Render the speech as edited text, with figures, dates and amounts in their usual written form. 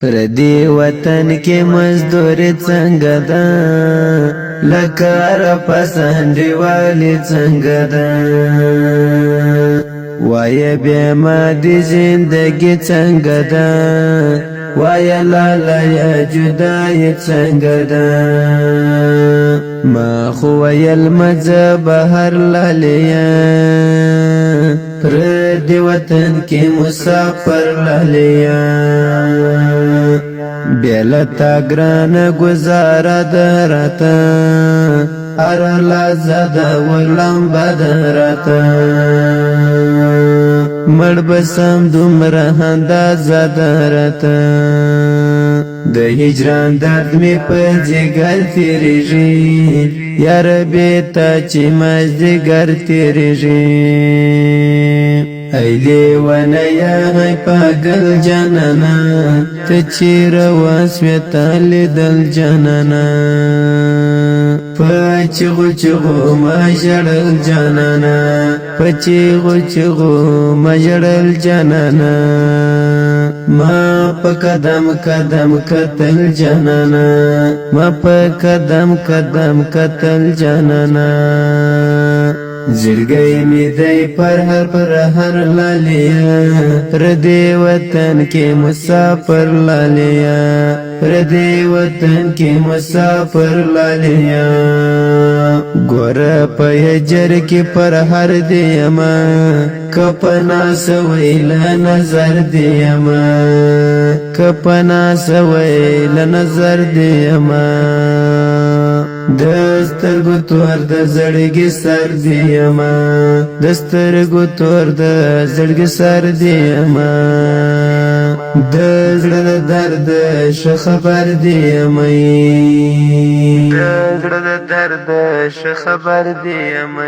پردی وطن کې مزدوري څنګه ده لکار پسندې والی څنګه ده وای بیا ما دی زندگی څنګه ده وای لالا یا جدای څنګه ده ما خو ویل مزه بهر لالیا پردی وطن کې مسافر لالیا بیلتا گران گزارا درتا ارلا زدا ولم بدرتا مړ بسم دومره هندا زدرتا د هجران درد می په جګر تیریږي یار بیتا چې مزدګر تیریږي ایلی ونیا پاگل جانانا تچیر واسویتا لیدل جانانا پچغو چغو مجرل جانانا پچغو چغو مجرل جانانا ما پا قدم قدم قتل جانانا ما پا قدم قدم قتل جانانا زړګی می دی پر هر لالیا پردی وطن کې مسافر لالیا پردی وطن کې مسافر لالیا ګور په هجر کې پر هر دیما کپنا سویل نظر دیما کپنا سویل نظر دیما دسترګو تور د زړګي سر دیما دسترګو تور د زړګي سر دیما د زړه درد ش خبر دیما د زړه درد ش خبر دیما